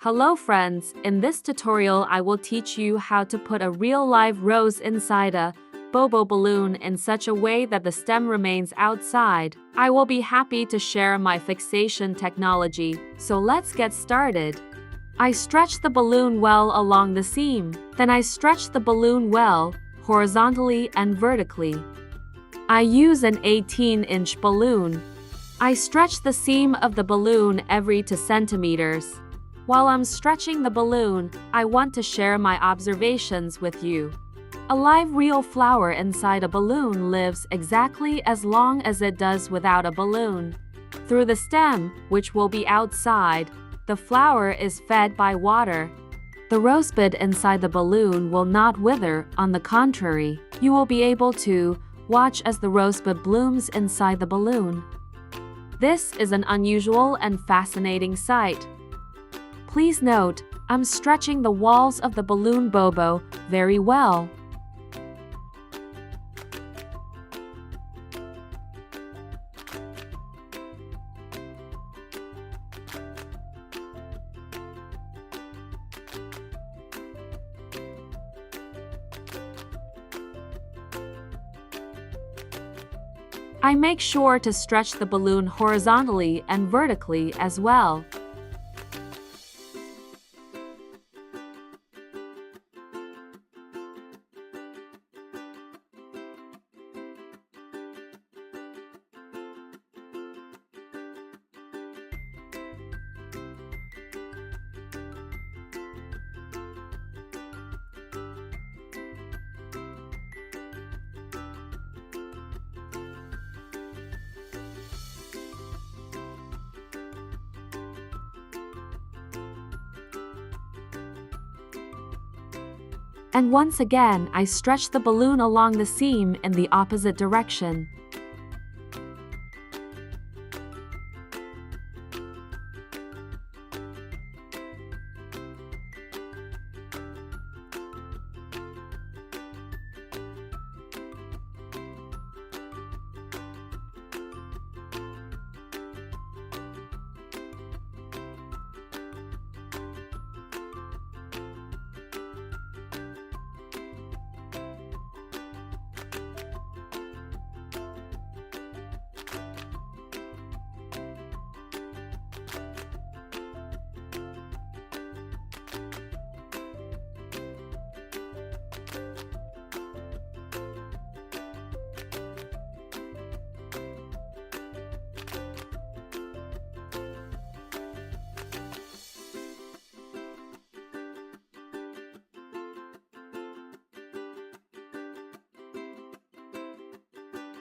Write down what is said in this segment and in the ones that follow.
Hello friends, in this tutorial I will teach you how to put a real live rose inside a bobo balloon in such a way that the stem remains outside. I will be happy to share my fixation technology, so let's get started. I stretch the balloon well along the seam. Then I stretch the balloon well, horizontally and vertically. I use an 18-inch balloon. I stretch the seam of the balloon every 2 centimeters. While I'm stretching the balloon, I want to share my observations with you. A live real flower inside a balloon lives exactly as long as it does without a balloon. Through the stem, which will be outside, the flower is fed by water. The rosebud inside the balloon will not wither, on the contrary, you will be able to watch as the rosebud blooms inside the balloon. This is an unusual and fascinating sight. Please note, I'm stretching the walls of the balloon bobo very well. I make sure to stretch the balloon horizontally and vertically as well. And once again, I stretch the balloon along the seam in the opposite direction.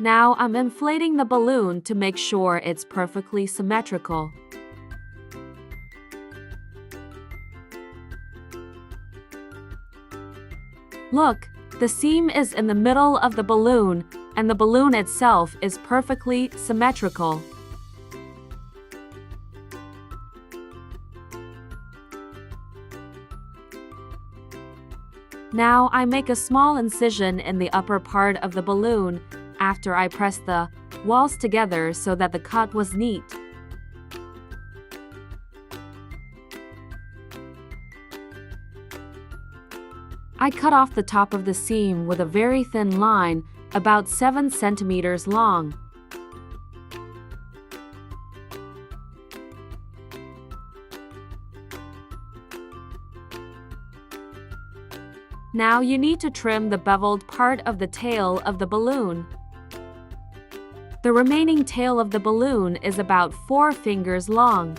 Now I'm inflating the balloon to make sure it's perfectly symmetrical. Look, the seam is in the middle of the balloon, and the balloon itself is perfectly symmetrical. Now I make a small incision in the upper part of the balloon after I press the walls together so that the cut was neat. I cut off the top of the seam with a very thin line, about 7 centimeters long. Now you need to trim the beveled part of the tail of the balloon. The remaining tail of the balloon is about 4 fingers long.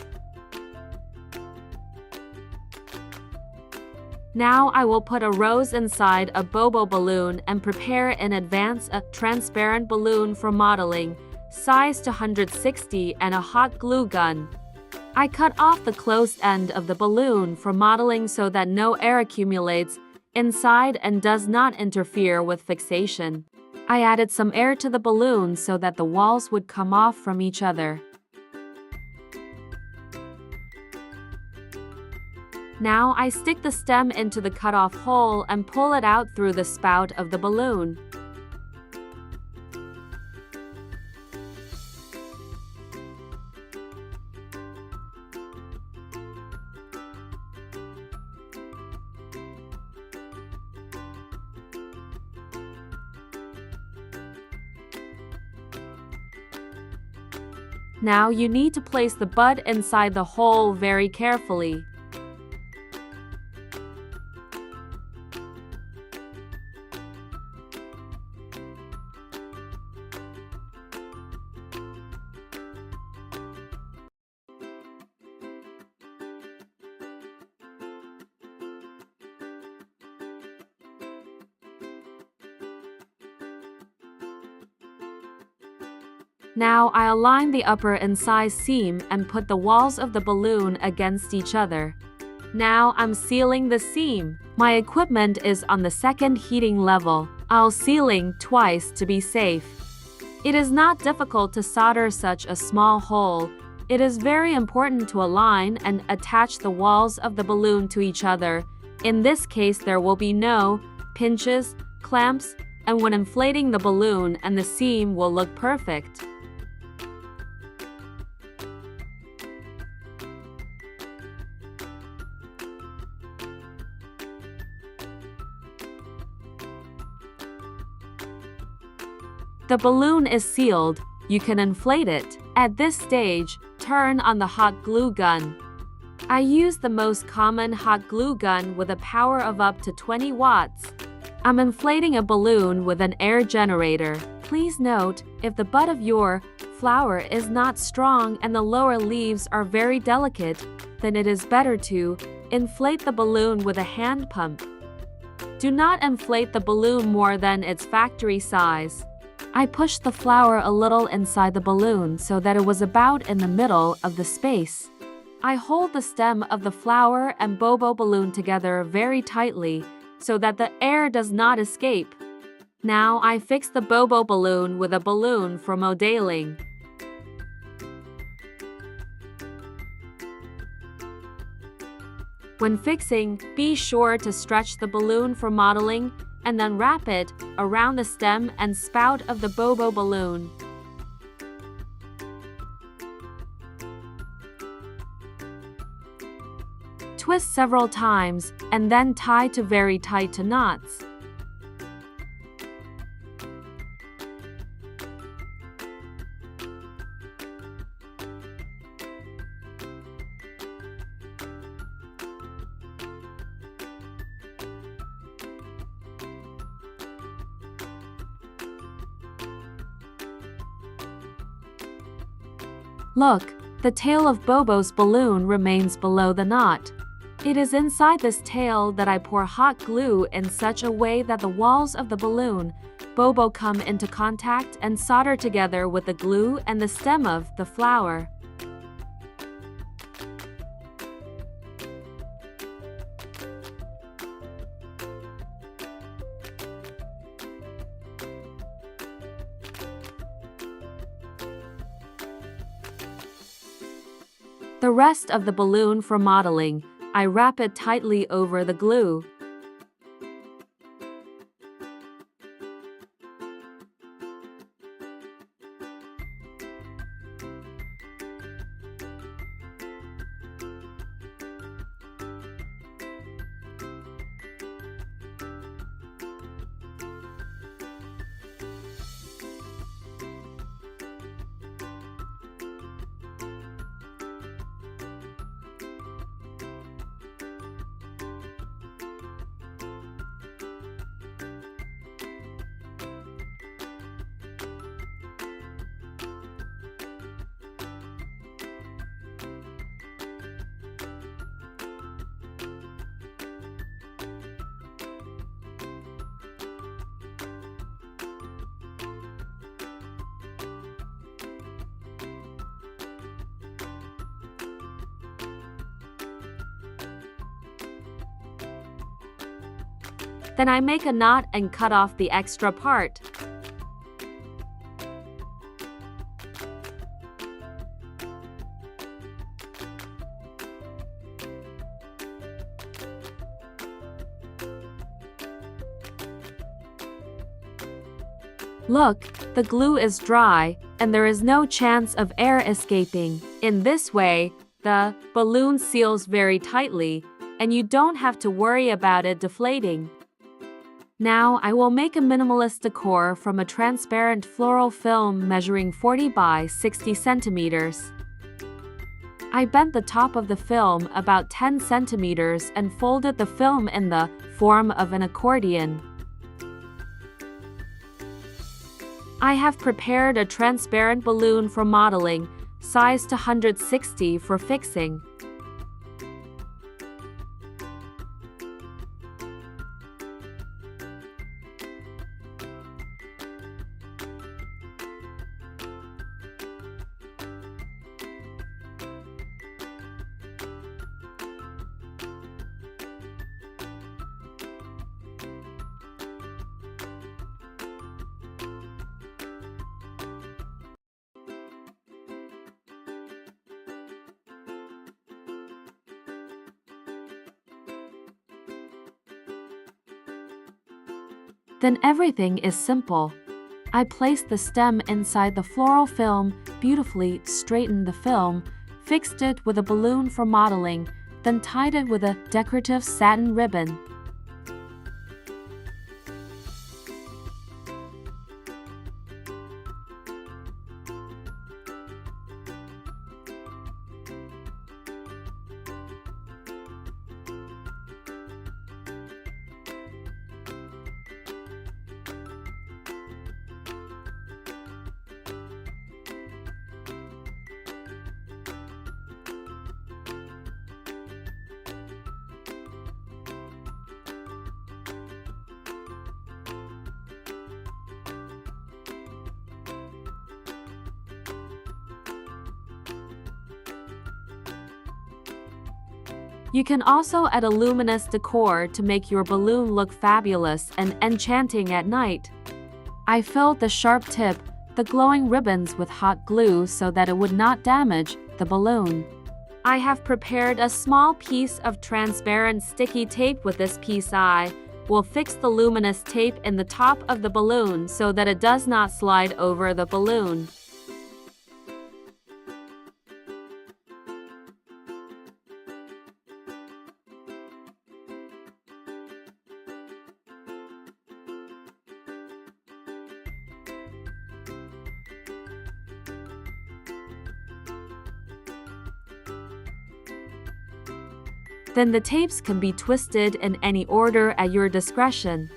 Now I will put a rose inside a bobo balloon and prepare in advance a transparent balloon for modeling, size 260 and a hot glue gun. I cut off the closed end of the balloon for modeling so that no air accumulates inside and does not interfere with fixation. I added some air to the balloon so that the walls would come off from each other. Now I stick the stem into the cut-off hole and pull it out through the spout of the balloon. Now you need to place the bud inside the hole very carefully. Now I align the upper and side seam and put the walls of the balloon against each other. Now I'm sealing the seam. My equipment is on the second heating level. I'll sealing twice to be safe. It is not difficult to solder such a small hole. It is very important to align and attach the walls of the balloon to each other. In this case, there will be no pinches, clamps, and when inflating the balloon and the seam will look perfect. The balloon is sealed. You can inflate it. At this stage, turn on the hot glue gun. I use the most common hot glue gun with a power of up to 20 watts. I'm inflating a balloon with an air generator. Please note, if the bud of your flower is not strong and the lower leaves are very delicate, then it is better to inflate the balloon with a hand pump. Do not inflate the balloon more than its factory size. I pushed the flower a little inside the balloon so that it was about in the middle of the space. I hold the stem of the flower and bobo balloon together very tightly so that the air does not escape. Now I fix the bobo balloon with a balloon for modeling. When fixing, be sure to stretch the balloon for modeling and then wrap it around the stem and spout of the bobo balloon. Twist several times and then tie to very tight to knots. Look, the tail of Bobo's balloon remains below the knot. It is inside this tail that I pour hot glue in such a way that the walls of the balloon, Bobo come into contact and solder together with the glue and the stem of the flower. The rest of the balloon for modeling, I wrap it tightly over the glue. Then I make a knot and cut off the extra part. Look, the glue is dry, and there is no chance of air escaping. In this way, the balloon seals very tightly, and you don't have to worry about it deflating. Now I will make a minimalist decor from a transparent floral film measuring 40 by 60 centimeters. I bent the top of the film about 10 centimeters and folded the film in the form of an accordion. I have prepared a transparent balloon for modeling, sized to 160 for fixing. Then everything is simple. I placed the stem inside the floral film, beautifully straightened the film, fixed it with a balloon for modeling, then tied it with a decorative satin ribbon. You can also add a luminous decor to make your balloon look fabulous and enchanting at night. I filled the sharp tip, the glowing ribbons with hot glue so that it would not damage the balloon. I have prepared a small piece of transparent sticky tape with this piece. I will fix the luminous tape in the top of the balloon so that it does not slide over the balloon. Then the tapes can be twisted in any order at your discretion.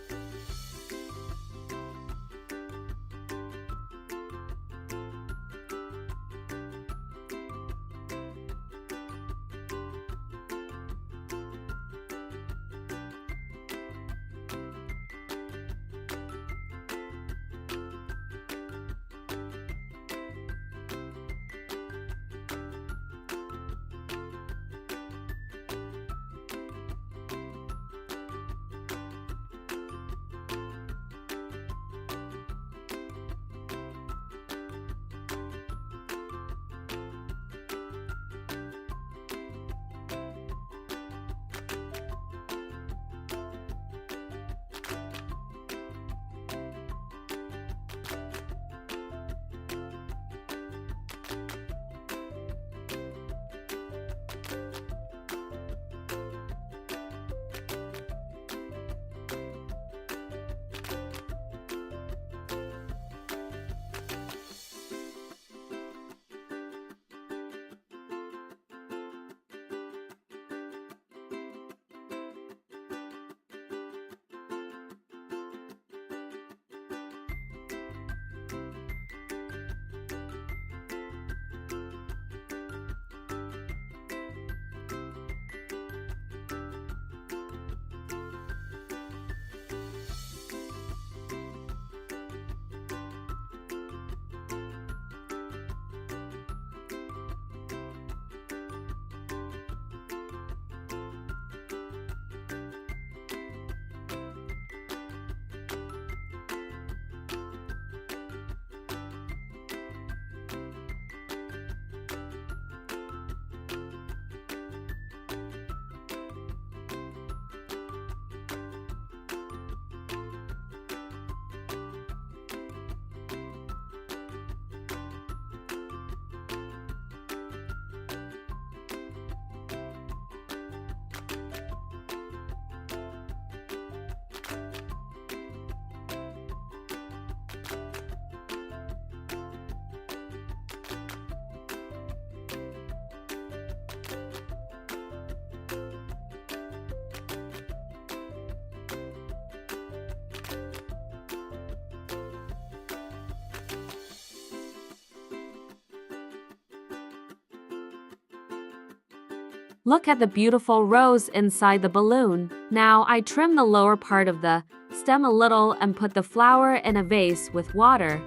Look at the beautiful rose inside the balloon. Now I trim the lower part of the stem a little and put the flower in a vase with water.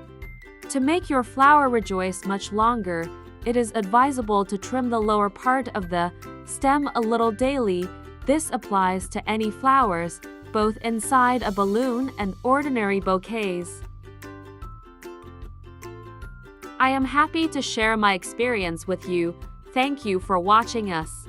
To make your flower rejoice much longer, it is advisable to trim the lower part of the stem a little daily. This applies to any flowers, both inside a balloon and ordinary bouquets. I am happy to share my experience with you. Thank you for watching us.